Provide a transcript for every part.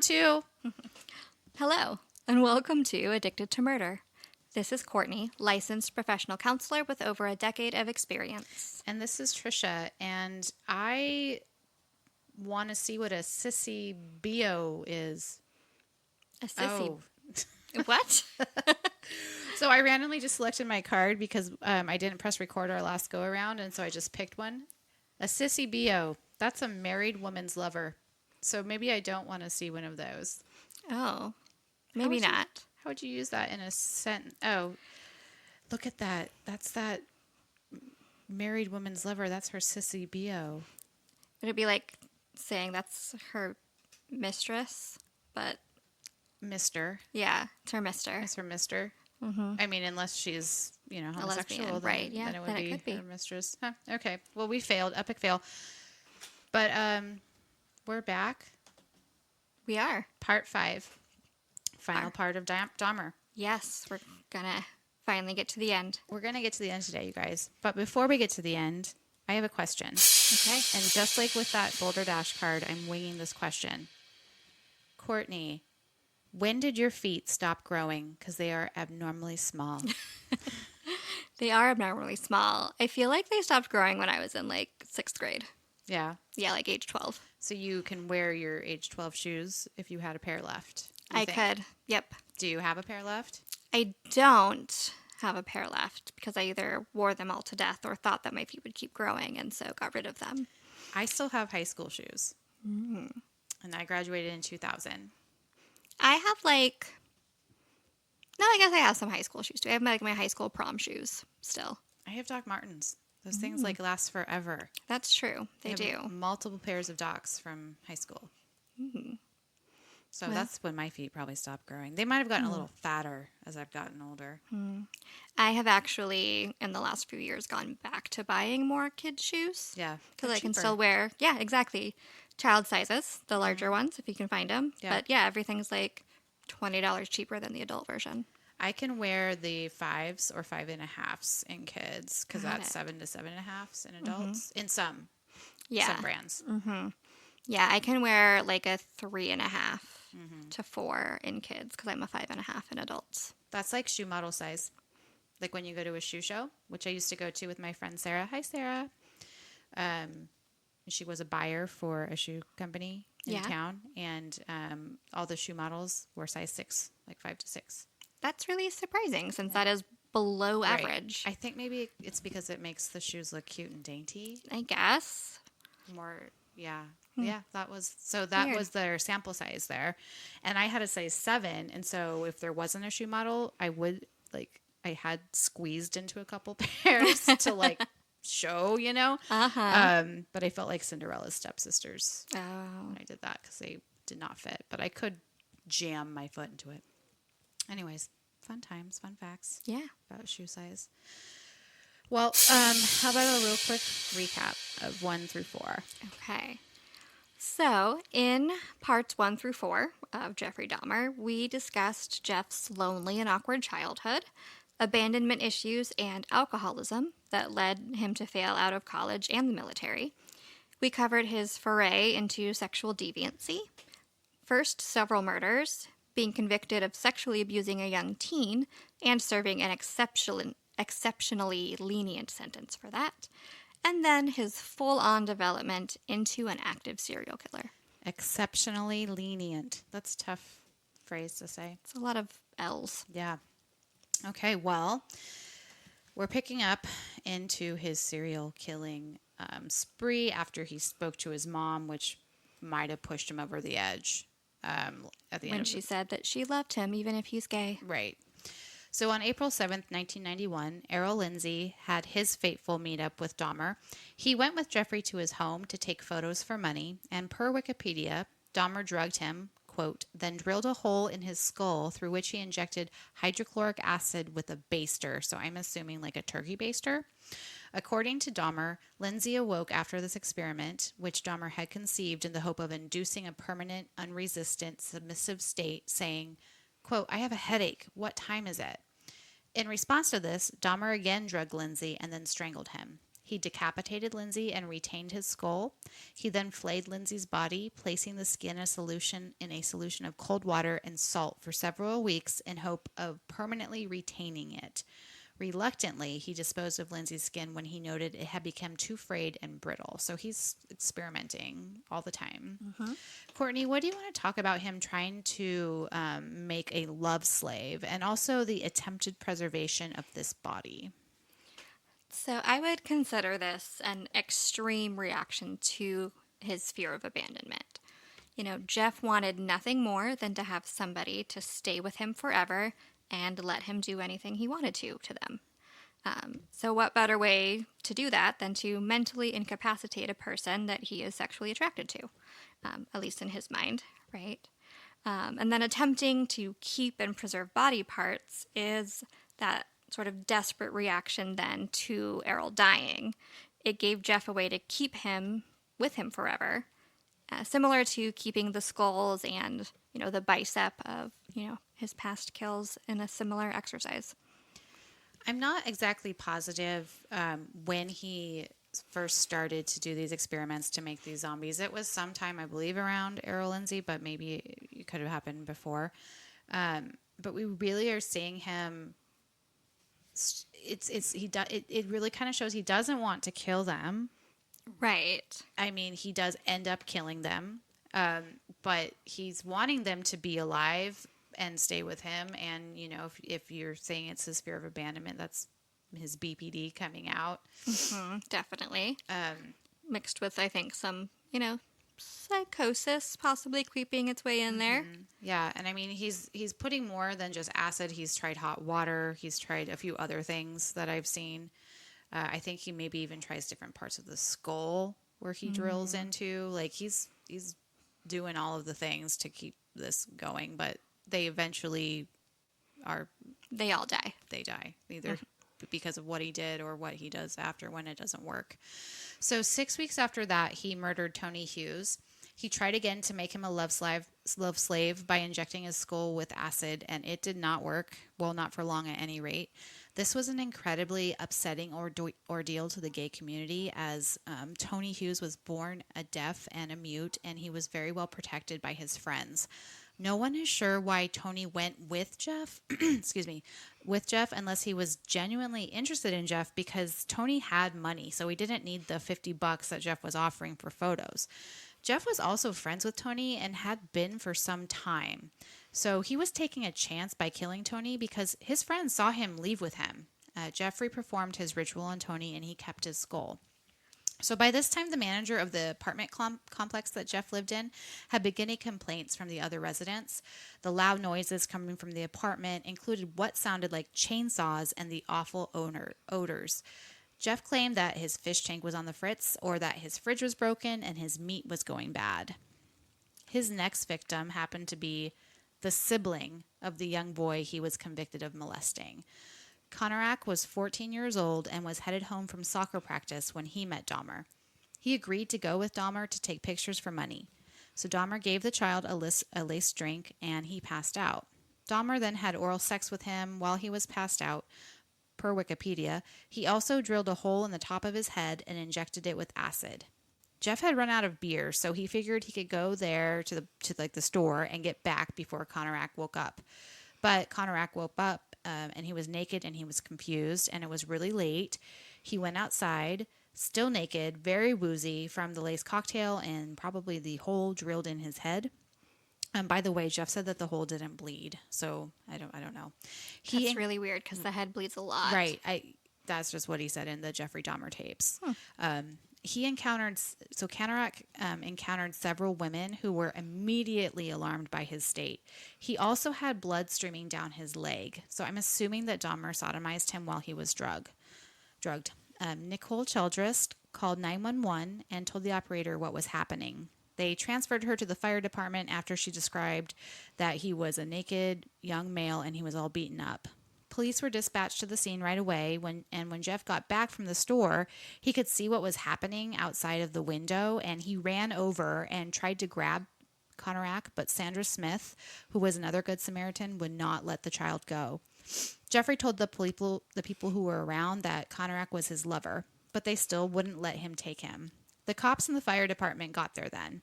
too. Hello, and welcome to Addicted to Murder. This is Courtney, licensed professional counselor with over a decade of experience. And this is Trisha, and I want to see what a sissy bio is. A sissy. Oh. What? So I randomly just selected my card because I didn't press record our last go around, and so I just picked one. A sissy bio. That's a married woman's lover. So maybe I don't want to see one of those. Oh, maybe not. How would you use that in a sentence? Oh, look at that. That's that married woman's lover. That's her sissy bio. Would it be like saying that's her mistress? But Mister. yeah, it's her mister. It's her mister. Mm-hmm. I mean, unless she's, homosexual, lesbian, right? Yeah, then it would then it be could be. her mistress. Huh, okay. Well, we failed. Epic fail. But we're back. We are. Part 5. Final part of Dahmer. Yes, we're gonna finally get to the end. We're going to get to the end today, you guys. But before we get to the end, I have a question. Okay. And just like with that Boulder Dash card, I'm winging this question. Courtney, when did your feet stop growing? Because they are abnormally small. They are abnormally small. I feel like they stopped growing when I was in like 6th grade. Yeah. Yeah, like age 12. So you can wear your age 12 shoes if you had a pair left. I could. Yep. Do you have a pair left? I don't have a pair left because I either wore them all to death or thought that my feet would keep growing and so got rid of them. I still have high school shoes. Mm. And I graduated in 2000. I have I guess I have some high school shoes too. I have my high school prom shoes still. I have Doc Martens. Those things last forever. That's true. They do. Multiple pairs of Docs from high school. Mm-hmm. So that's when my feet probably stopped growing. They might have gotten a little fatter as I've gotten older. I have actually, in the last few years, gone back to buying more kids' shoes. Yeah. Because I can still wear, exactly, child sizes, the larger ones, if you can find them. Yeah. But yeah, everything's like $20 cheaper than the adult version. I can wear the 5s or 5.5s in kids because that's 7 to 7.5s in adults. In some brands. Mm-hmm. Yeah, I can wear like a 3.5 to 4 in kids because I'm a 5.5 in adults. That's like shoe model size. Like when you go to a shoe show, which I used to go to with my friend Sarah. Hi, Sarah. She was a buyer for a shoe company in town, and all the shoe models were size 6, like 5 to 6. That's really surprising since that is below average. I think maybe it's because it makes the shoes look cute and dainty. I guess. That was their sample size there. And I had a size 7, and so if there wasn't a shoe model, I had squeezed into a couple pairs to show, but I felt like Cinderella's stepsisters when I did that because they did not fit, but I could jam my foot into it. Anyways, fun times, fun facts. Yeah. About shoe size. Well, how about a real quick recap of 1 through 4? Okay. So, in parts 1 through 4 of Jeffrey Dahmer, we discussed Jeff's lonely and awkward childhood, abandonment issues, and alcoholism that led him to fail out of college and the military. We covered his foray into sexual deviancy, first several murders, being convicted of sexually abusing a young teen, and serving an exceptionally lenient sentence for that. And then his full-on development into an active serial killer. Exceptionally lenient. That's a tough phrase to say. It's a lot of L's. Yeah. Okay, well, we're picking up into his serial killing spree after he spoke to his mom, which might have pushed him over the edge. At the end when she said that she loved him even if he's gay. Right. So on April 7th, 1991, Errol Lindsay had his fateful meetup with Dahmer. He went with Jeffrey to his home to take photos for money, and per Wikipedia, Dahmer drugged him, quote, then drilled a hole in his skull through which he injected hydrochloric acid with a baster. So I'm assuming like a turkey baster. According to Dahmer, Lindsay awoke after this experiment, which Dahmer had conceived in the hope of inducing a permanent, unresistant, submissive state, saying, quote, I have a headache. What time is it? In response to this, Dahmer again drugged Lindsay and then strangled him. He decapitated Lindsay and retained his skull. He then flayed Lindsay's body, placing the skin in a solution of cold water and salt for several weeks in hope of permanently retaining it. Reluctantly, he disposed of Lindsay's skin when he noted it had become too frayed and brittle. So he's experimenting all the time. Courtney, what do you want to talk about him trying to make a love slave and also the attempted preservation of this body? So I would consider this an extreme reaction to his fear of abandonment. Jeff wanted nothing more than to have somebody to stay with him forever and let him do anything he wanted to them. So what better way to do that than to mentally incapacitate a person that he is sexually attracted to, at least in his mind, right? And then attempting to keep and preserve body parts is that sort of desperate reaction then to Errol dying. It gave Jeff a way to keep him with him forever, similar to keeping the skulls and, the bicep of, his past kills in a similar exercise. I'm not exactly positive when he first started to do these experiments to make these zombies. It was sometime, I believe, around Errol Lindsay, but maybe it could have happened before. But we really are seeing him. It really kind of shows he doesn't want to kill them. Right. I mean, he does end up killing them, but he's wanting them to be alive and stay with him. And, if you're saying it's his fear of abandonment, that's his BPD coming out. Mm-hmm, definitely. Mixed with, I think, some, psychosis possibly creeping its way in there. Yeah, and I mean, he's putting more than just acid. He's tried hot water. He's tried a few other things that I've seen. I think he maybe even tries different parts of the skull where he drills into. Like, he's doing all of the things to keep this going, but they eventually are... They all die. They die, either because of what he did or what he does after when it doesn't work. So 6 weeks after that, he murdered Tony Hughes. He tried again to make him a love slave by injecting his skull with acid, and it did not work. Well, not for long at any rate. This was an incredibly upsetting ordeal to the gay community, as Tony Hughes was born a deaf and a mute, and he was very well protected by his friends. No one is sure why Tony went with Jeff, unless he was genuinely interested in Jeff, because Tony had money, so he didn't need the $50 that Jeff was offering for photos. Jeff was also friends with Tony and had been for some time. So he was taking a chance by killing Tony because his friends saw him leave with him. Jeffrey performed his ritual on Tony and he kept his skull. So by this time, the manager of the apartment complex that Jeff lived in had been getting complaints from the other residents. The loud noises coming from the apartment included what sounded like chainsaws and the awful odors. Jeff claimed that his fish tank was on the fritz, or that his fridge was broken and his meat was going bad. His next victim happened to be the sibling of the young boy he was convicted of molesting. Konarak was 14 years old and was headed home from soccer practice when he met Dahmer. He agreed to go with Dahmer to take pictures for money. So Dahmer gave the child a laced drink and he passed out. Dahmer then had oral sex with him while he was passed out. Per Wikipedia, he also drilled a hole in the top of his head and injected it with acid. Jeff had run out of beer, so he figured he could go there to the store and get back before Konarak woke up. But Konarak woke up and he was naked and he was confused, and it was really late. He went outside, still naked, very woozy from the lace cocktail and probably the hole drilled in his head. By the way, Jeff said that the hole didn't bleed, so I don't know. That's really weird because the head bleeds a lot. Right. That's just what he said in the Jeffrey Dahmer tapes. Konarak encountered several women who were immediately alarmed by his state. He also had blood streaming down his leg, so I'm assuming that Dahmer sodomized him while he was drugged. Nicole Childress called 911 and told the operator what was happening. They transferred her to the fire department after she described that he was a naked young male and he was all beaten up. Police were dispatched to the scene right away. When Jeff got back from the store, he could see what was happening outside of the window, and he ran over and tried to grab Konarak, but Sandra Smith, who was another Good Samaritan, would not let the child go. Jeffrey told the people who were around that Konarak was his lover. but they still wouldn't let him take him. The cops and the fire department got there then.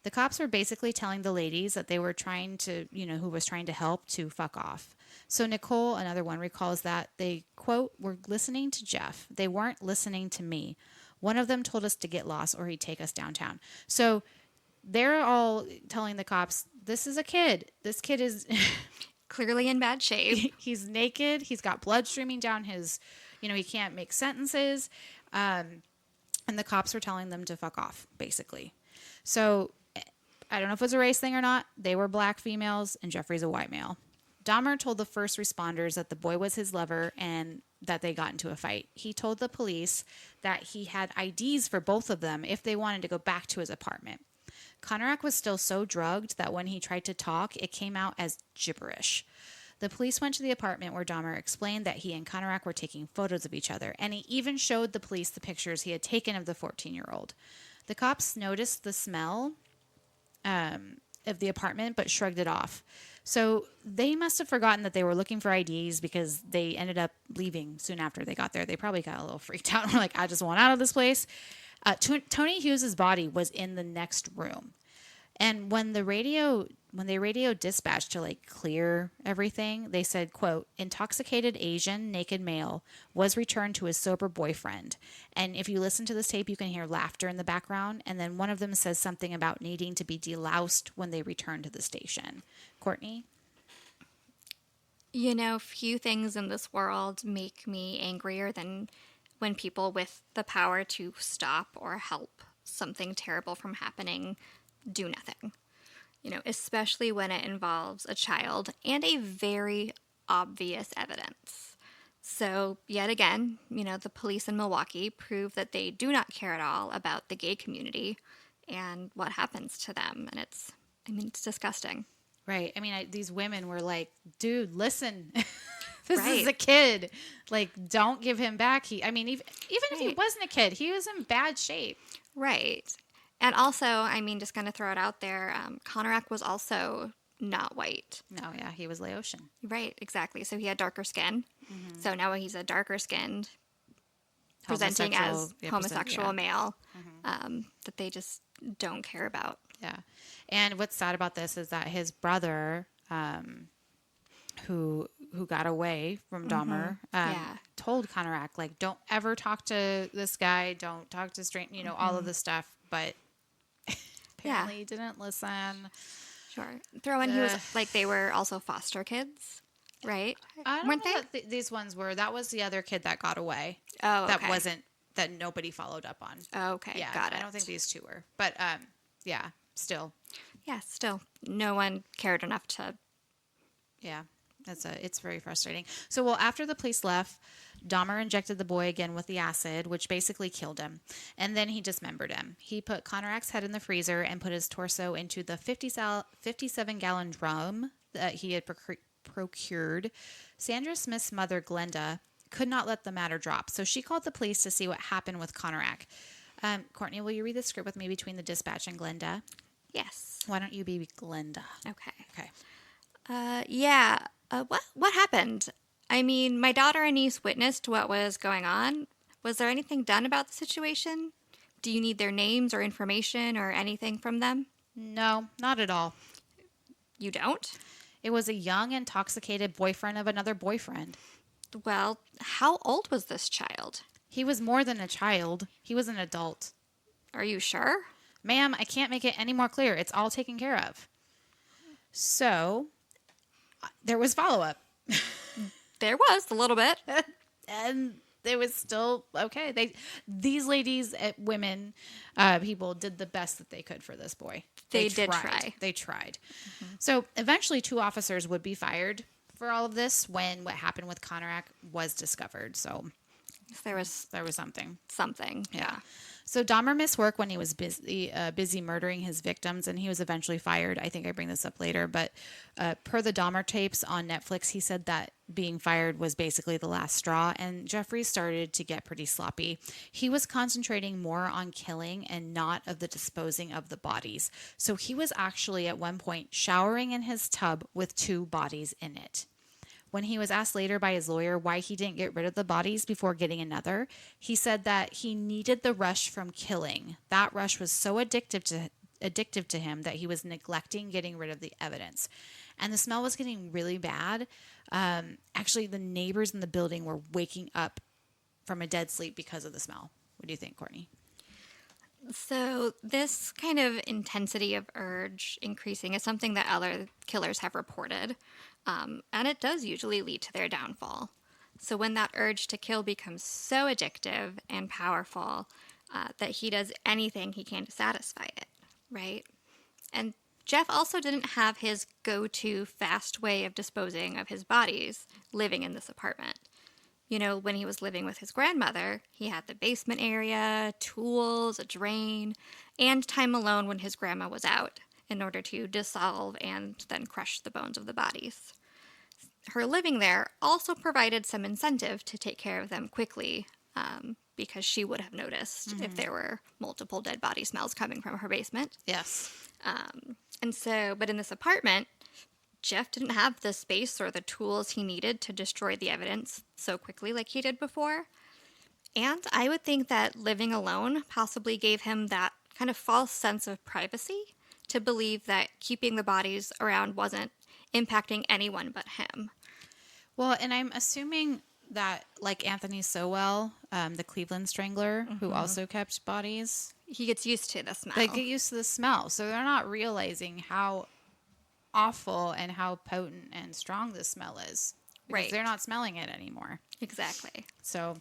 The cops were basically telling the ladies that they were trying to, who was trying to help, to fuck off. So Nicole, another one, recalls that they, quote, were listening to Jeff. They weren't listening to me. One of them told us to get lost or he'd take us downtown. So they're all telling the cops, this is a kid. This kid is Clearly in bad shape. he's naked. He's got blood streaming down his, he can't make sentences. And the cops were telling them to fuck off, basically. So I don't know if it was a race thing or not. They were black females and Jeffrey's a white male. Dahmer told the first responders that the boy was his lover and that they got into a fight. He told the police that he had IDs for both of them if they wanted to go back to his apartment. Konarak was still so drugged that when he tried to talk, it came out as gibberish. The police went to the apartment where Dahmer explained that he and Konarak were taking photos of each other, and he even showed the police the pictures he had taken of the 14-year-old. The cops noticed the smell of the apartment, but shrugged it off. So they must have forgotten that they were looking for IDs because they ended up leaving soon after they got there. They probably got a little freaked out and were like, I just want out of this place. Tony Hughes's body was in the next room. And when they radioed dispatch to clear everything, they said, quote, intoxicated Asian naked male was returned to his sober boyfriend. And if you listen to this tape, you can hear laughter in the background. And then one of them says something about needing to be deloused when they return to the station. Courtney? Few things in this world make me angrier than when people with the power to stop or help something terrible from happening do nothing. Especially when it involves a child and a very obvious evidence. So, yet again, the police in Milwaukee prove that they do not care at all about the gay community and what happens to them. And it's disgusting. Right. These women were like, dude, listen, this Right. is a kid. Don't give him back. Even if he wasn't a kid, he was in bad shape. Right. And also, just going to throw it out there, Konarak was also not white. No, yeah, he was Laotian. Right, exactly. So he had darker skin. Mm-hmm. So now he's a darker skinned, presenting as homosexual male, that they just don't care about. Yeah. And what's sad about this is that his brother, who got away from Dahmer, told Konarak, don't ever talk to this guy, don't talk to all of this stuff, but apparently he didn't listen. Sure. Throw in he was they were also foster kids, right? I don't Weren't know they? that these ones were. That was the other kid that got away. Oh, okay. That wasn't, that nobody followed up on. Oh, okay. Yeah, Got it. I don't think these two were. But, yeah, still. Yeah, still. No one cared enough to... Yeah. It's very frustrating. So, after the police left, Dahmer injected the boy again with the acid, which basically killed him. And then he dismembered him. He put Konarak's head in the freezer and put his torso into the 57-gallon drum that he had procured. Sandra Smith's mother, Glenda, could not let the matter drop. So she called the police to see what happened with Konarak. Courtney, will you read the script with me between the dispatch and Glenda? Yes. Why don't you be Glenda? Okay. Okay. What happened? My daughter and niece witnessed what was going on. Was there anything done about the situation? Do you need their names or information or anything from them? No, not at all. You don't? It was a young, intoxicated boyfriend of another boyfriend. Well, how old was this child? He was more than a child. He was an adult. Are you sure? Ma'am, I can't make it any more clear. It's all taken care of. So, there was follow-up. There was, a little bit. And it was still okay. These ladies, women, people did the best that they could for this boy. They did try. They tried. Mm-hmm. So, eventually 2 officers would be fired for all of this when what happened with Konarak was discovered. So, there was something. Something, yeah. So Dahmer missed work when he was busy murdering his victims, and he was eventually fired. I think I bring this up later, but per the Dahmer tapes on Netflix, he said that being fired was basically the last straw, and Jeffrey started to get pretty sloppy. He was concentrating more on killing and not of the disposing of the bodies. So he was actually at one point showering in his tub with 2 bodies in it. When he was asked later by his lawyer why he didn't get rid of the bodies before getting another, he said that he needed the rush from killing. That rush was so addictive to him that he was neglecting getting rid of the evidence. And the smell was getting really bad. Actually, the neighbors in the building were waking up from a dead sleep because of the smell. What do you think, Courtney? So, this kind of intensity of urge increasing is something that other killers have reported, and it does usually lead to their downfall. So, when that urge to kill becomes so addictive and powerful that he does anything he can to satisfy it, right? And Jeff also didn't have his go to fast way of disposing of his bodies living in this apartment. You know, when he was living with his grandmother, he had the basement area, tools, a drain, and time alone when his grandma was out in order to dissolve and then crush the bones of the bodies. Her living there also provided some incentive to take care of them quickly because she would have noticed if there were multiple dead body smells coming from her basement. Yes. But in this apartment, Jeff didn't have the space or the tools he needed to destroy the evidence so quickly like he did before. And I would think that living alone possibly gave him that kind of false sense of privacy to believe that keeping the bodies around wasn't impacting anyone but him. Well, and I'm assuming that, like Anthony Sowell, the Cleveland Strangler, who also kept bodies, He gets used to the smell. they get used to the smell. So they're not realizing how awful and how potent and strong this smell is. Because Right. they're not smelling it anymore. Exactly. So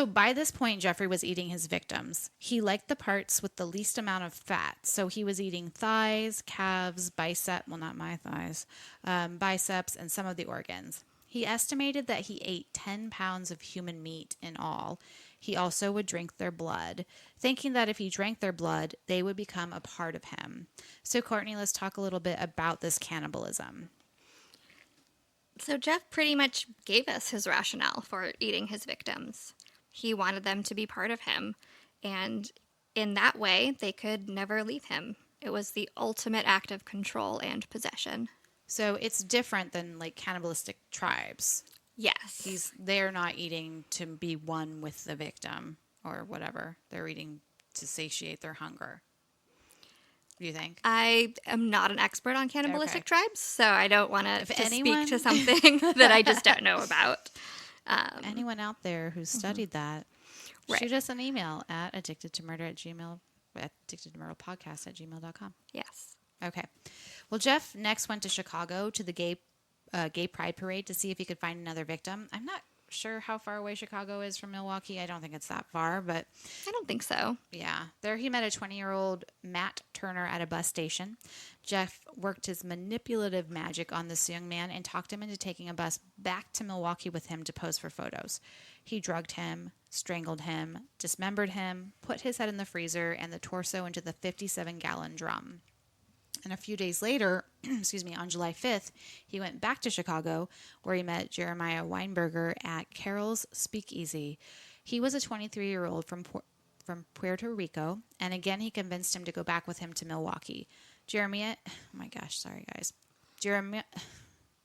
by this point, Jeffrey was eating his victims. He liked the parts with the least amount of fat. So he was eating thighs, calves, not my thighs, biceps, and some of the organs. He estimated that he ate 10 pounds of human meat in all. He also would drink their blood, thinking that if he drank their blood, they would become a part of him. So, Courtney, let's talk a little bit about this cannibalism. So Jeff pretty much gave us his rationale for eating his victims. He wanted them to be part of him, and in that way, they could never leave him. It was the ultimate act of control and possession. So it's different than like cannibalistic tribes. Yes. They're not eating to be one with the victim or whatever. They're eating to satiate their hunger. What do you think? I am not an expert on cannibalistic Okay. tribes, so I don't want to anyone- speak to something that I just don't know about. Anyone out there who's studied that, Right. shoot us an email at addictedtomurderpodcast@gmail.com. Yes. Okay. Well, Jeff next went to Chicago to the gay pride parade to see if he could find another victim. I'm not sure how far away Chicago is from Milwaukee. I don't think it's that far, but I don't think so. yeah. There he met a 20-year-old Matt Turner at a bus station. Jeff worked his manipulative magic on this young man and talked him into taking a bus back to Milwaukee with him to pose for photos. He drugged him, strangled him, dismembered him, put his head in the freezer and the torso into the 57-gallon drum. And a few days later, on July 5th, he went back to Chicago where he met Jeremiah Weinberger at Carol's Speakeasy. He was a 23-year-old from Puerto Rico, and again he convinced him to go back with him to Milwaukee. Jeremiah,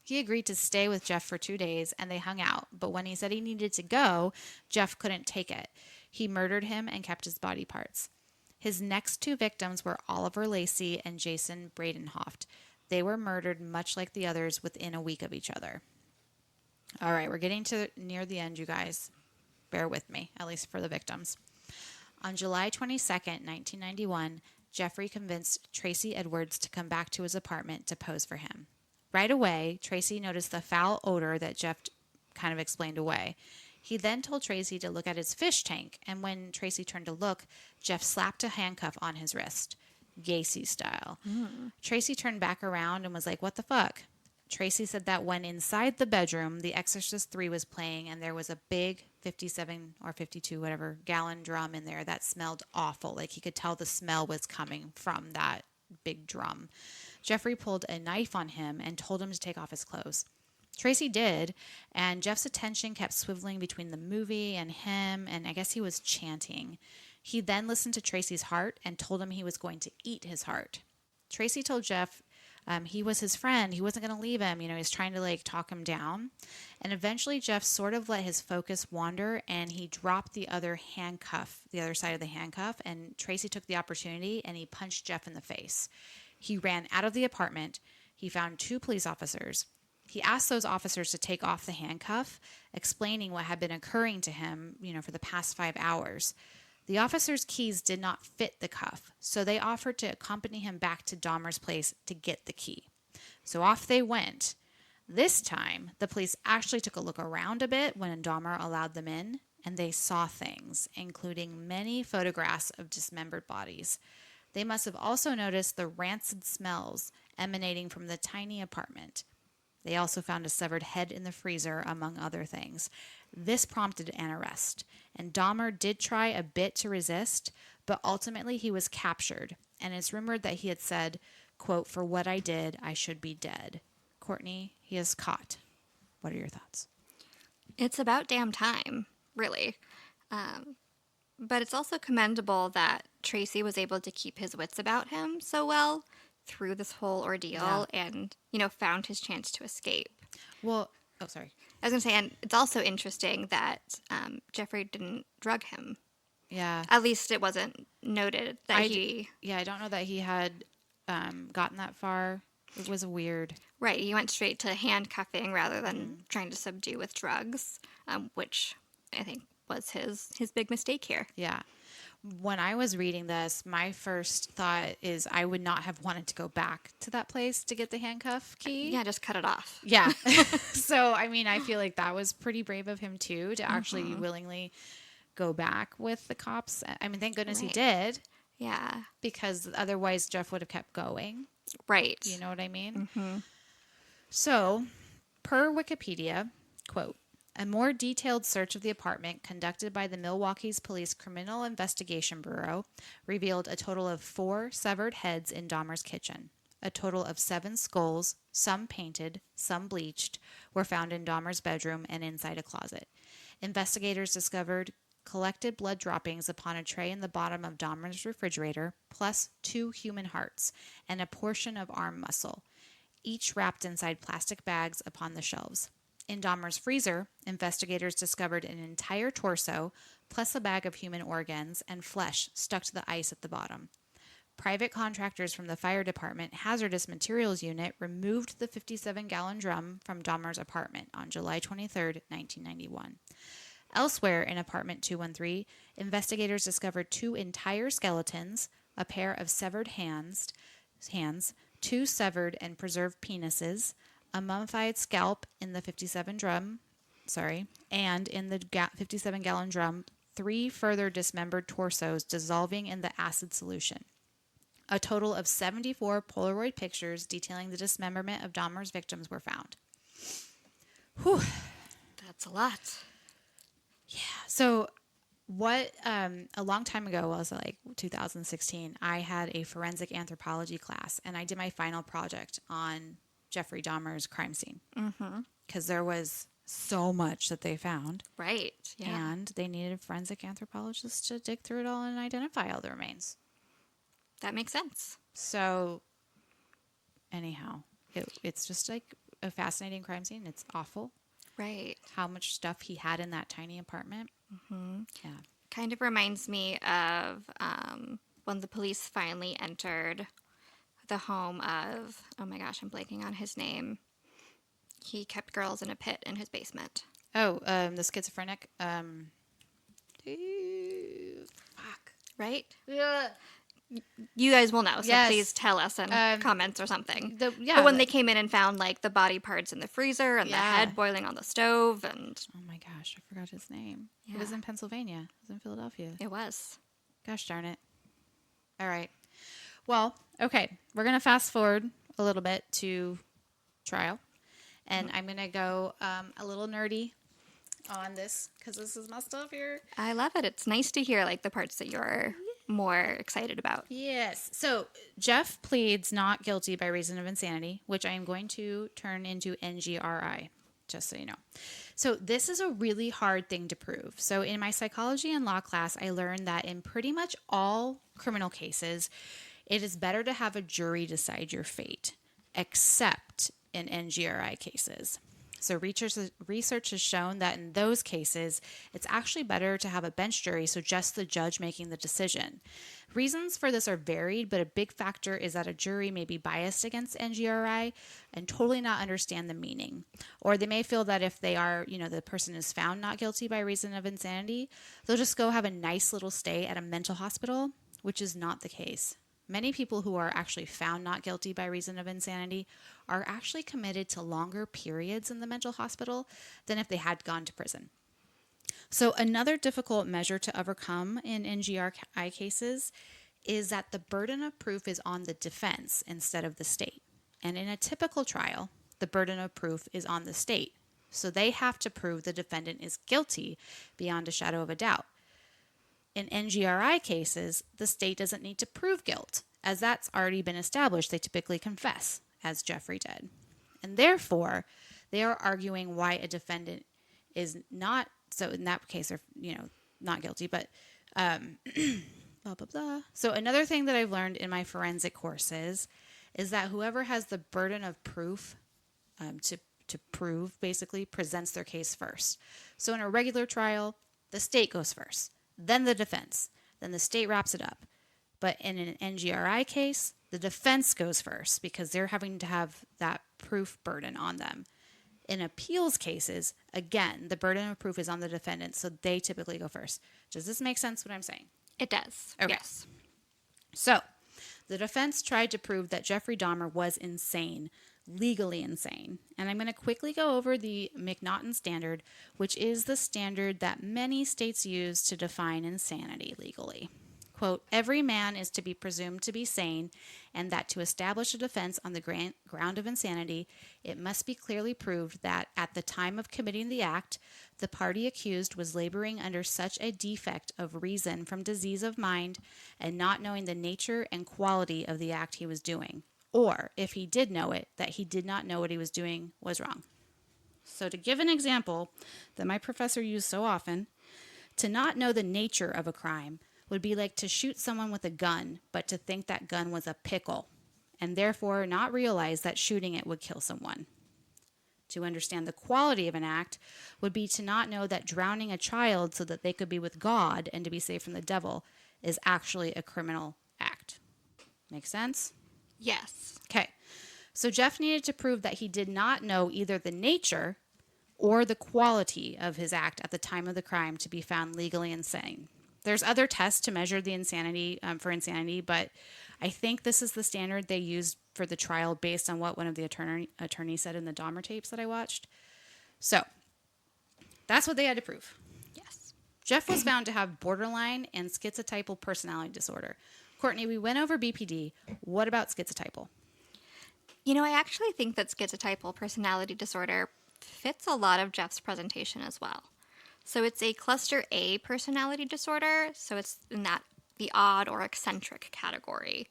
he agreed to stay with Jeff for 2 days, and they hung out. But when he said he needed to go, Jeff couldn't take it. He murdered him and kept his body parts. His next two victims were Oliver Lacey and Jason Bradenhoft. They were murdered much like the others within a week of each other. All right, we're getting to near the end, you guys. Bear with me, at least for the victims. On July 22nd, 1991, Jeffrey convinced Tracy Edwards to come back to his apartment to pose for him. Right away, Tracy noticed the foul odor that Jeff kind of explained away. He then told Tracy to look at his fish tank, and when Tracy turned to look, Jeff slapped a handcuff on his wrist, Gacy style. Tracy turned back around and was like, "What the fuck?" Tracy said that when inside the bedroom, The Exorcist 3 was playing, and there was a big 57 or 52, whatever, gallon drum in there that smelled awful. Like he could tell the smell was coming from that big drum. Jeffrey pulled a knife on him and told him to take off his clothes. Tracy did, and Jeff's attention kept swiveling between the movie and him, and I guess he was chanting. He then listened to Tracy's heart and told him he was going to eat his heart. Tracy told Jeff He was his friend. He wasn't going to leave him. He's trying to like talk him down. And eventually Jeff sort of let his focus wander and he dropped the other side of the handcuff. And Tracy took the opportunity and he punched Jeff in the face. He ran out of the apartment. He found 2 police officers. He asked those officers to take off the handcuff, explaining what had been occurring to him, for the past 5 hours. The officers' keys did not fit the cuff, so they offered to accompany him back to Dahmer's place to get the key. So off they went. This time, the police actually took a look around a bit when Dahmer allowed them in, and they saw things, including many photographs of dismembered bodies. They must have also noticed the rancid smells emanating from the tiny apartment. They also found a severed head in the freezer, among other things. This prompted an arrest, and Dahmer did try a bit to resist, but ultimately he was captured, and it's rumored that he had said, quote, "For what I did, I should be dead." Courtney, he is caught. What are your thoughts? It's about damn time, really. But it's also commendable that Tracy was able to keep his wits about him so well through this whole ordeal and, found his chance to escape. Well, oh, sorry. I was going to say, and it's also interesting that Jeffrey didn't drug him. Yeah. At least it wasn't noted that I don't know that he had gotten that far. It was weird. Right. He went straight to handcuffing rather than trying to subdue with drugs, which I think was his big mistake here. Yeah. When I was reading this, my first thought is I would not have wanted to go back to that place to get the handcuff key. Yeah, just cut it off. Yeah. So, I feel like that was pretty brave of him, too, to actually willingly go back with the cops. Thank goodness he did. Yeah. Because otherwise Jeff would have kept going. Right. You know what I mean? Mm-hmm. So, per Wikipedia, quote, "A more detailed search of the apartment conducted by the Milwaukee's Police Criminal Investigation Bureau revealed a total of 4 severed heads in Dahmer's kitchen. A total of 7 skulls, some painted, some bleached, were found in Dahmer's bedroom and inside a closet. Investigators discovered collected blood droppings upon a tray in the bottom of Dahmer's refrigerator, plus 2 human hearts and a portion of arm muscle, each wrapped inside plastic bags upon the shelves. In Dahmer's freezer, investigators discovered an entire torso, plus a bag of human organs and flesh stuck to the ice at the bottom. Private contractors from the fire department hazardous materials unit removed the 57-gallon drum from Dahmer's apartment on July 23, 1991. Elsewhere in apartment 213, investigators discovered 2 entire skeletons, a pair of severed hands, 2 severed and preserved penises, a mummified scalp in the 57-gallon drum, 3 further dismembered torsos dissolving in the acid solution. A total of 74 Polaroid pictures detailing the dismemberment of Dahmer's victims were found. Whew. That's a lot. Yeah. So what, a long time ago, was like 2016, I had a forensic anthropology class and I did my final project on Jeffrey Dahmer's crime scene. Because there was so much that they found. Right. Yeah. And they needed a forensic anthropologist to dig through it all and identify all the remains. That makes sense. So, anyhow, it's just like a fascinating crime scene. It's awful. Right. How much stuff he had in that tiny apartment. Mm-hmm. Yeah. Kind of reminds me of when the police finally entered the home of, oh my gosh, I'm blanking on his name. He kept girls in a pit in his basement. Oh, the schizophrenic. Fuck. Right? Yeah. You guys will know, so Yes. please tell us in comments or something. But Yeah. when they came in and found, like, the body parts in the freezer and the head boiling on the stove and... Oh my gosh, I forgot his name. Yeah. It was in Pennsylvania. It was in Philadelphia. It was. Gosh darn it. All right. Well, okay. We're going to fast forward a little bit to trial. And I'm going to go a little nerdy on this because this is my stuff here. I love it. It's nice to hear, like, the parts that you're more excited about. Yes. So Jeff pleads not guilty by reason of insanity, which I am going to turn into NGRI, just so you know. So this is a really hard thing to prove. So in my psychology and law class, I learned that in pretty much all criminal cases, it is better to have a jury decide your fate. except in NGRI cases. So research has shown that in those cases, it's actually better to have a bench jury, so just the judge making the decision. Reasons for this are varied, but a big factor is that a jury may be biased against NGRI and totally not understand the meaning. Or they may feel that if they are, the person is found not guilty by reason of insanity, they'll just go have a nice little stay at a mental hospital, which is not the case. Many people who are actually found not guilty by reason of insanity are actually committed to longer periods in the mental hospital than if they had gone to prison. So another difficult measure to overcome in NGRI cases is that the burden of proof is on the defense instead of the state. And in a typical trial, the burden of proof is on the state. So they have to prove the defendant is guilty beyond a shadow of a doubt. In NGRI cases, the state doesn't need to prove guilt, as that's already been established. They typically confess, as Jeffrey did. And therefore, they are arguing why a defendant is not, so in that case, they're, not guilty, but blah, blah, blah. So another thing that I've learned in my forensic courses is that whoever has the burden of proof to prove, basically, presents their case first. So in a regular trial, the state goes first. Then the defense, then the state wraps it up. But in an NGRI case, the defense goes first because they're having to have that proof burden on them. In appeals cases, again, the burden of proof is on the defendant, so they typically go first. Does this make sense what I'm saying? It does. Okay. Yes. So the defense tried to prove that Jeffrey Dahmer was insane, legally insane. And I'm going to quickly go over the McNaughton standard, which is the standard that many states use to define insanity legally. Quote, every man is to be presumed to be sane, and that to establish a defense on the ground of insanity, it must be clearly proved that at the time of committing the act, the party accused was laboring under such a defect of reason from disease of mind and not knowing the nature and quality of the act he was doing. Or, if he did know it, that he did not know what he was doing was wrong. So to give an example that my professor used so often, to not know the nature of a crime would be like to shoot someone with a gun, but to think that gun was a pickle, and therefore not realize that shooting it would kill someone. To understand the quality of an act would be to not know that drowning a child so that they could be with God and to be saved from the devil is actually a criminal act. Make sense? Yes. Okay. So Jeff needed to prove that he did not know either the nature or the quality of his act at the time of the crime to be found legally insane. There's other tests to measure the insanity for insanity, but I think this is the standard they used for the trial based on what one of the attorneys said in the Dahmer tapes that I watched. So that's what they had to prove. Yes. Jeff was found to have borderline and schizotypal personality disorder. Courtney, we went over BPD. What about schizotypal? I actually think that schizotypal personality disorder fits a lot of Jeff's presentation as well. So it's a cluster A personality disorder, so it's in the odd or eccentric category,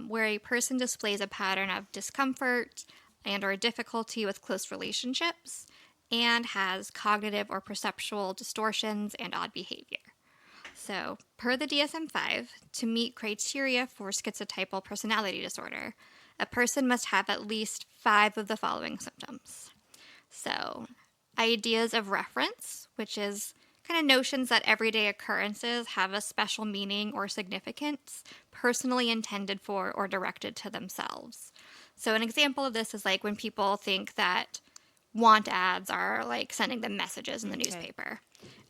where a person displays a pattern of discomfort and or difficulty with close relationships and has cognitive or perceptual distortions and odd behavior. So, per the DSM-5, to meet criteria for schizotypal personality disorder, a person must have at least 5 of the following symptoms. So, ideas of reference, which is kind of notions that everyday occurrences have a special meaning or significance personally intended for or directed to themselves. So an example of this is like when people think that want ads are like sending them messages in the newspaper.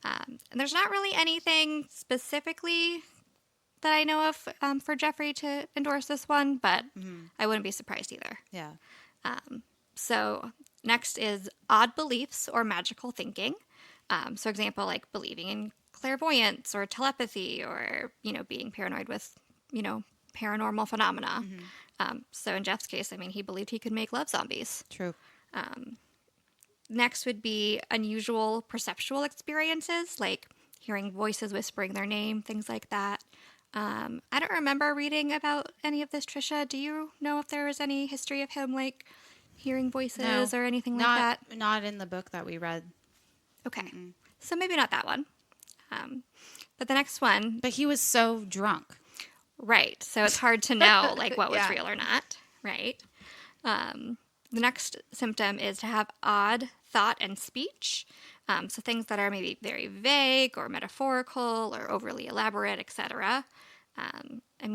And there's not really anything specifically that I know of for Jeffrey to endorse this one, but I wouldn't be surprised either. Yeah. So next is odd beliefs or magical thinking. So example, like believing in clairvoyance or telepathy or, being paranoid with, paranormal phenomena. So in Jeff's case, he believed he could make love zombies. True. Next would be unusual perceptual experiences, like hearing voices whispering their name, things like that. I don't remember reading about any of this, Trisha. Do you know if there was any history of him, like, hearing voices or anything like that? Not in the book that we read. Okay. So maybe not that one. But the next one. But he was so drunk. Right. So it's hard to know, like, what was real or not. Right. The next symptom is to have odd thought and speech. So things that are maybe very vague or metaphorical or overly elaborate, etc.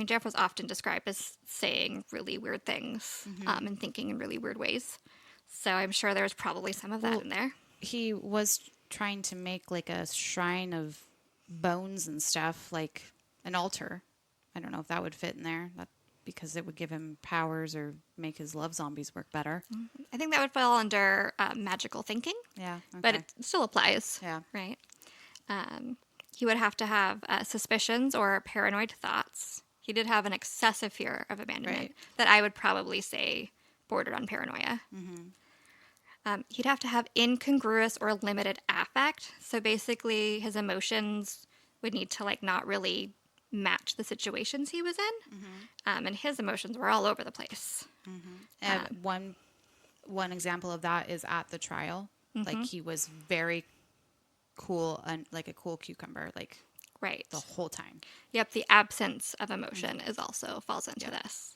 Jeff was often described as saying really weird things and thinking in really weird ways. So I'm sure there's probably some of that in there. He was trying to make like a shrine of bones and stuff, like an altar. I don't know if that would fit in there, because it would give him powers or make his love zombies work better. I think that would fall under magical thinking. Yeah, okay. But it still applies. Yeah. Right? He would have to have suspicions or paranoid thoughts. He did have an excessive fear of abandonment that I would probably say bordered on paranoia. He'd have to have incongruous or limited affect. So basically, his emotions would need to not really match the situations he was in. And his emotions were all over the place. One example of that is at the trial. Like, he was very cool and like a cool cucumber, right, the whole time. Yep, the absence of emotion is also falls into this.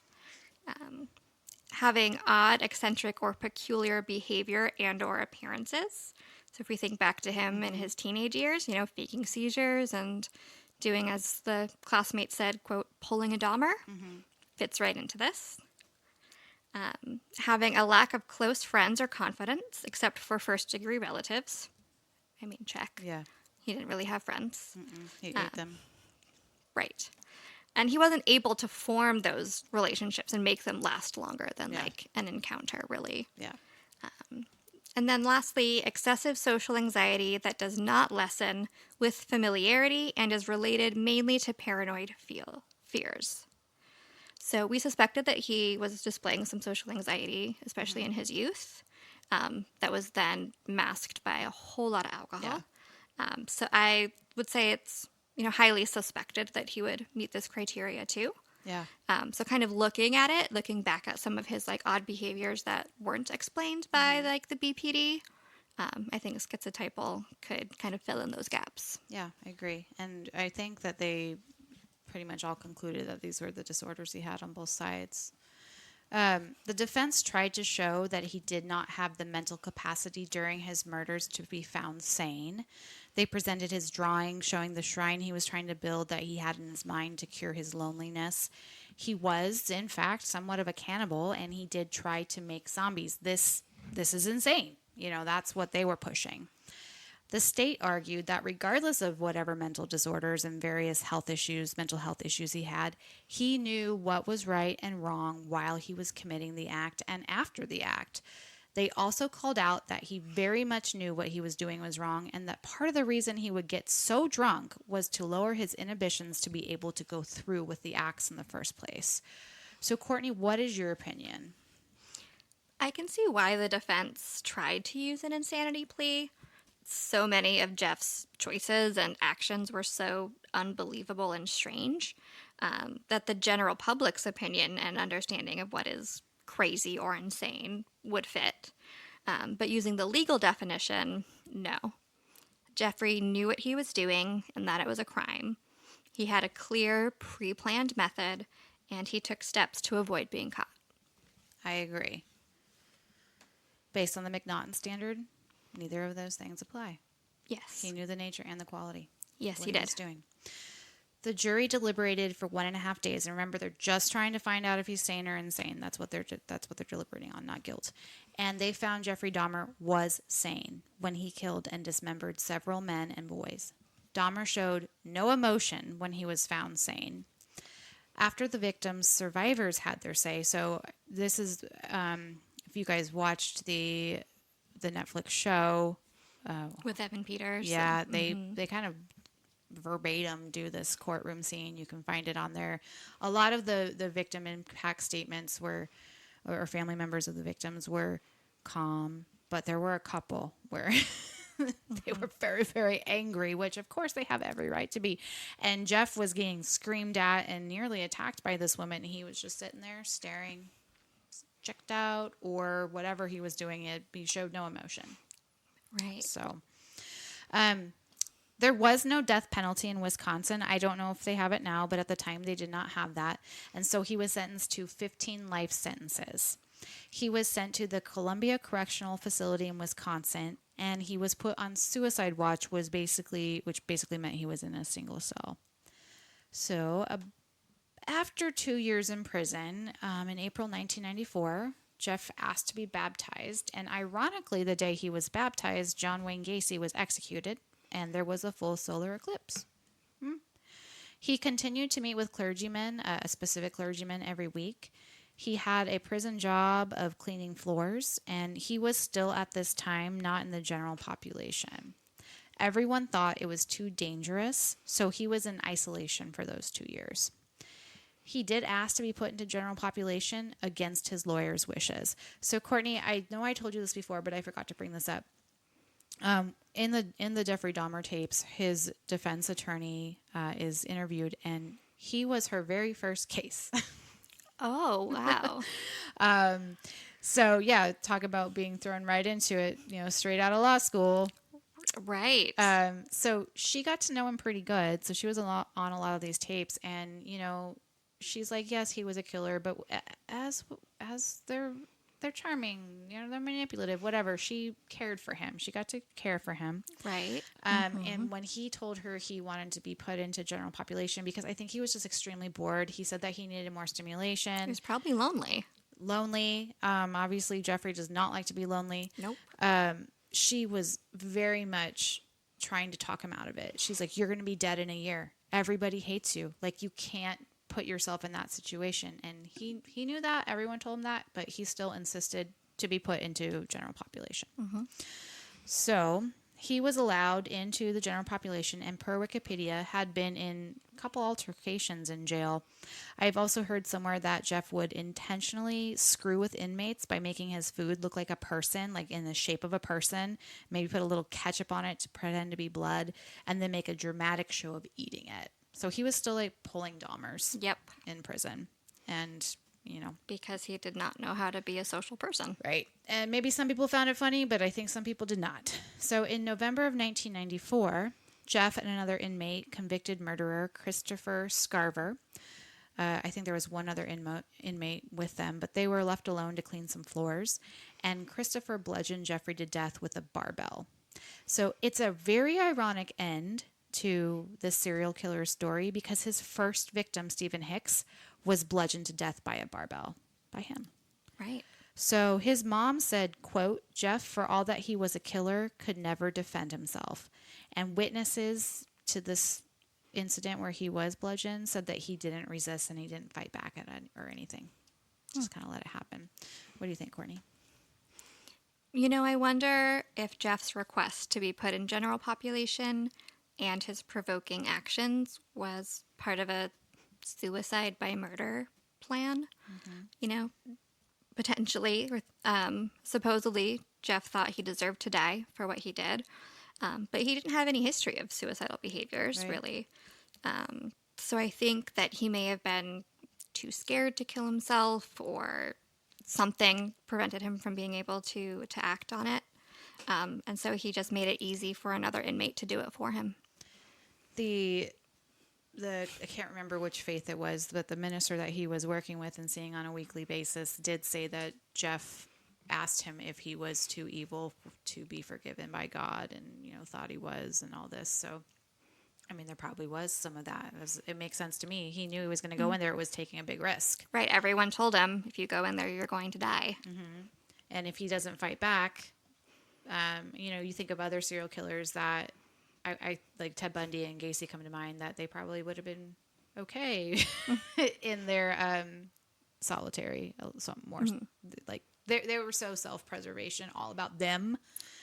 Having odd, eccentric, or peculiar behavior and or appearances. So if we think back to him in his teenage years, faking seizures and doing, as the classmate said, quote, pulling a Dahmer, fits right into this. Having a lack of close friends or confidence, except for first-degree relatives. Check. Yeah. He didn't really have friends. He ate them. Right. And he wasn't able to form those relationships and make them last longer than an encounter, really. Yeah. And then lastly, excessive social anxiety that does not lessen with familiarity and is related mainly to paranoid fears. So we suspected that he was displaying some social anxiety, especially in his youth, that was then masked by a whole lot of alcohol. Yeah. So I would say it's highly suspected that he would meet this criteria too. Yeah. So kind of looking back at some of his odd behaviors that weren't explained by the BPD, I think schizotypal could kind of fill in those gaps. Yeah, I agree. And I think that they pretty much all concluded that these were the disorders he had on both sides. The defense tried to show that he did not have the mental capacity during his murders to be found sane. They presented his drawing showing the shrine he was trying to build that he had in his mind to cure his loneliness. He was, in fact, somewhat of a cannibal, and he did try to make zombies. This is insane. That's what they were pushing. The state argued that regardless of whatever mental disorders and various mental health issues he had, he knew what was right and wrong while he was committing the act and after the act. They also called out that he very much knew what he was doing was wrong, and that part of the reason he would get so drunk was to lower his inhibitions to be able to go through with the acts in the first place. So, Courtney, what is your opinion? I can see why the defense tried to use an insanity plea. So many of Jeff's choices and actions were so unbelievable and strange that the general public's opinion and understanding of what is crazy or insane would fit. But using the legal definition, no. Jeffrey knew what he was doing and that it was a crime. He had a clear, pre-planned method, and he took steps to avoid being caught. I agree. Based on the McNaughton standard, neither of those things apply. Yes. He knew the nature and the quality. Yes, what he did. Was doing. The jury deliberated for 1.5 days, and remember, they're just trying to find out if he's sane or insane. That's what they're deliberating on, not guilt. And they found Jeffrey Dahmer was sane when he killed and dismembered several men and boys. Dahmer showed no emotion when he was found sane. After the victims, survivors had their say. So this is, if you guys watched the Netflix show with Evan Peters. Yeah, they kind of verbatim do this courtroom scene. You can find it on there. A lot of the victim impact statements or family members of the victims were calm, but there were a couple where they were very, very angry, which of course they have every right to be. And Jeff was getting screamed at and nearly attacked by this woman. He was just sitting there staring, checked out, or whatever he was doing. He showed no emotion. Right. So, there was no death penalty in Wisconsin. I don't know if they have it now, but at the time they did not have that. And so he was sentenced to 15 life sentences. He was sent to the Columbia Correctional Facility in Wisconsin, and he was put on suicide watch, which basically meant he was in a single cell. So, after 2 years in prison, in April 1994, Jeff asked to be baptized, and ironically, the day he was baptized, John Wayne Gacy was executed, and there was a full solar eclipse. He continued to meet with clergymen, a specific clergyman, every week. He had a prison job of cleaning floors, and he was still at this time not in the general population. Everyone thought it was too dangerous, so he was in isolation for those 2 years. He did ask to be put into general population against his lawyer's wishes. So, Courtney, I know I told you this before, but I forgot to bring this up. In the Jeffrey Dahmer tapes, his defense attorney is interviewed, and he was her very first case. Oh, wow. So, yeah, talk about being thrown right into it, straight out of law school. Right. So she got to know him pretty good. So she was on a lot of these tapes, and she's like, yes, he was a killer, but as they're charming, they're manipulative, whatever. She cared for him. She got to care for him. Right. And when he told her he wanted to be put into general population, because I think he was just extremely bored, he said that he needed more stimulation. He was probably lonely. Obviously, Jeffrey does not like to be lonely. Nope. She was very much trying to talk him out of it. She's like, you're going to be dead in a year. Everybody hates you. Like, you can't put yourself in that situation. And he knew that. Everyone told him that, but he still insisted to be put into general population. So he was allowed into the general population, and per Wikipedia had been in a couple altercations in jail. I've also heard somewhere that Jeff would intentionally screw with inmates by making his food look like a person, like in the shape of a person, maybe put a little ketchup on it to pretend to be blood, and then make a dramatic show of eating it. So he was still like pulling Dahmers. Yep. In prison. And, because he did not know how to be a social person. Right. And maybe some people found it funny, but I think some people did not. So in November of 1994, Jeff and another inmate, convicted murderer Christopher Scarver, I think there was one other inmate with them, but they were left alone to clean some floors. And Christopher bludgeoned Jeffrey to death with a barbell. So it's a very ironic end to this serial killer story, because his first victim, Stephen Hicks, was bludgeoned to death by a barbell by him. Right. So his mom said, quote, Jeff, for all that he was a killer, could never defend himself. And witnesses to this incident where he was bludgeoned said that he didn't resist and he didn't fight back at it or anything. Just kind of let it happen. What do you think, Courtney? I wonder if Jeff's request to be put in general population and his provoking actions was part of a suicide by murder plan. Potentially, supposedly, Jeff thought he deserved to die for what he did, but he didn't have any history of suicidal behaviors, really. So I think that he may have been too scared to kill himself, or something prevented him from being able to act on it. And so he just made it easy for another inmate to do it for him. I can't remember which faith it was, but the minister that he was working with and seeing on a weekly basis did say that Jeff asked him if he was too evil to be forgiven by God, and thought he was, and all this. So, I mean, there probably was some of that. It makes sense to me. He knew he was going to go in there. It was taking a big risk. Right. Everyone told him, if you go in there, you're going to die. And if he doesn't fight back, you think of other serial killers that I like Ted Bundy and Gacy come to mind, that they probably would have been okay in their solitary, so more like they were so self-preservation, all about them,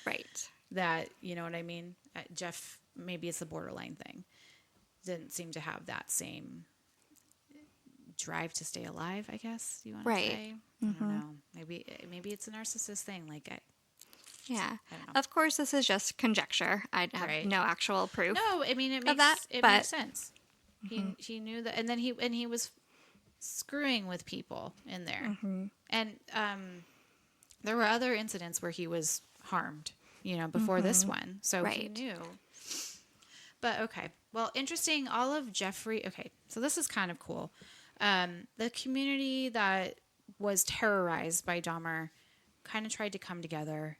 right? That you know what I mean. Jeff, maybe it's the borderline thing, didn't seem to have that same drive to stay alive, I guess you want to say. I don't know. Maybe it's a narcissist thing. Yeah. Of course, this is just conjecture. I have no actual proof. No, I mean it makes sense. He knew that, and then he was screwing with people in there, and there were other incidents where he was harmed, before this one, so he knew. But okay, well, interesting. All of Jeffrey. Okay, so this is kind of cool. The community that was terrorized by Dahmer kind of tried to come together.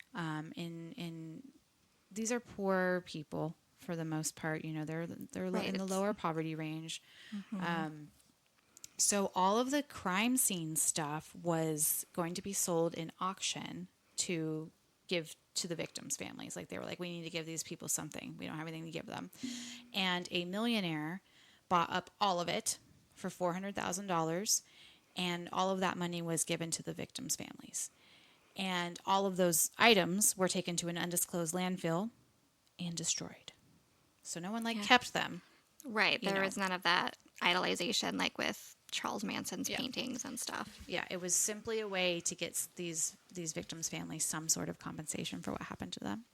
In these are poor people for the most part. You know, they're Right. in the It's- lower poverty range. So all of the crime scene stuff was going to be sold in auction to give to the victims' families. Like they were like, we need to give these people something. We don't have anything to give them. And a millionaire bought up all of it for $400,000, and all of that money was given to the victims' families. And all of those items were taken to an undisclosed landfill and destroyed. So no one Yeah. kept them. Right. You There know. was none of that idolization like with Charles Manson's Yeah. paintings and stuff. Yeah, it was simply a way to get these victims' families some sort of compensation for what happened to them.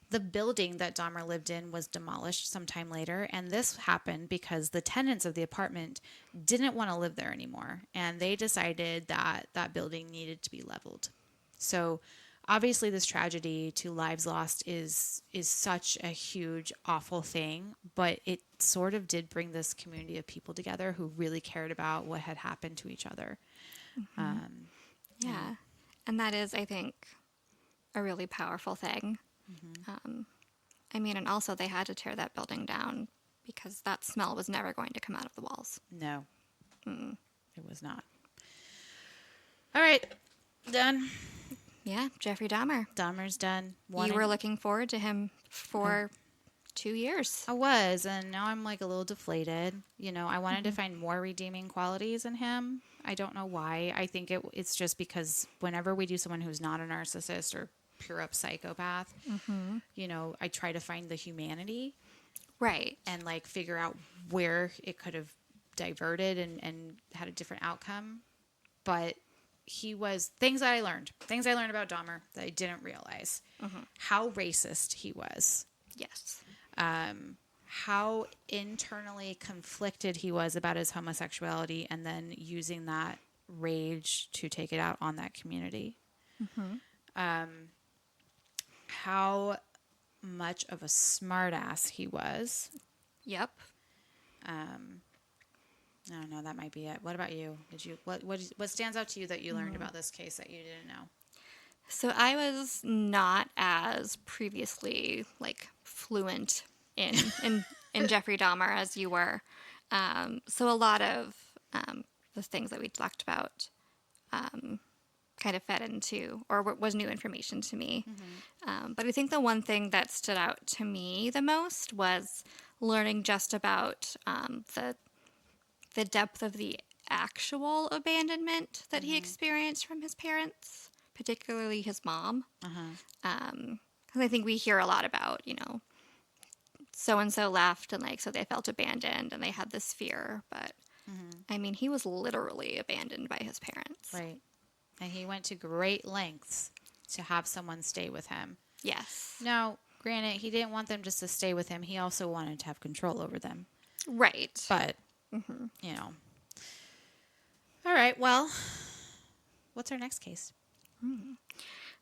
The building that Dahmer lived in was demolished sometime later, and this happened because the tenants of the apartment didn't want to live there anymore, and they decided that that building needed to be leveled. So obviously this tragedy to lives lost is such a huge, awful thing, but it sort of did bring this community of people together who really cared about what had happened to each other. Yeah. And that is, I think, a really powerful thing. I mean, and also they had to tear that building down because that smell was never going to come out of the walls. No, it was not. All right, done. Yeah, Jeffrey Dahmer. Dahmer's done. You were looking forward to him for 2 years. I was, and now I'm like a little deflated. You know, I wanted to find more redeeming qualities in him. I don't know why. I think it's just because whenever we do someone who's not a narcissist or pure up psychopath, you know, I try to find the humanity Right. and like figure out where it could have diverted and had a different outcome. But he was things I learned about Dahmer that I didn't realize. How racist he was. Yes. How internally conflicted he was about his homosexuality and then using that rage to take it out on that community. How much of a smartass he was. Yep. I don't know. That might be it. What about you? What stands out to you that you learned about this case that you didn't know? So I was not as previously fluent in Jeffrey Dahmer as you were. So a lot of the things that we talked about kind of fed into or was new information to me. But I think the one thing that stood out to me the most was learning just about the depth of the actual abandonment that he experienced from his parents, particularly his mom. Because I think we hear a lot about, you know, so-and-so left and so they felt abandoned and they had this fear. But, I mean, he was literally abandoned by his parents. Right. And he went to great lengths to have someone stay with him. Yes. Now, granted, he didn't want them just to stay with him. He also wanted to have control over them. Right. But, you know. All right, well, what's our next case?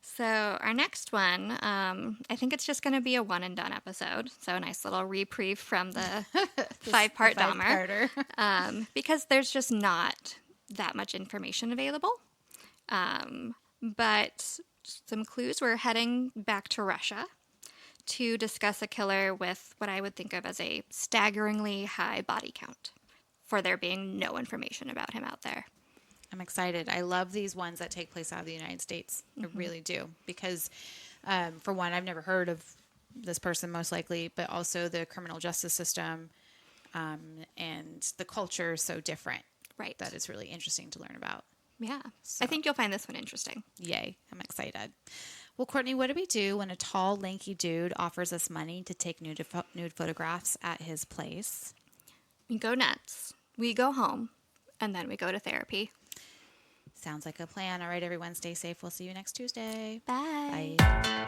So our next one, I think it's just going to be a one and done episode. So a nice little reprieve from the five-part Dahmer. Because there's just not that much information available. But some clues, we're heading back to Russia to discuss a killer with what I would think of as a staggeringly high body count for there being no information about him out there. I'm excited. I love these ones that take place out of the United States. I really do. Because, for one, I've never heard of this person most likely, but also the criminal justice system and the culture is so different. Right. That it's really interesting to learn about. Yeah. I think you'll find this one interesting. Yay. I'm excited. Well, Courtney, what do we do when a tall, lanky dude offers us money to take nude photographs at his place? We go nuts. We go home, and then we go to therapy. Sounds like a plan. All right, everyone, stay safe. We'll see you next Tuesday. Bye. Bye.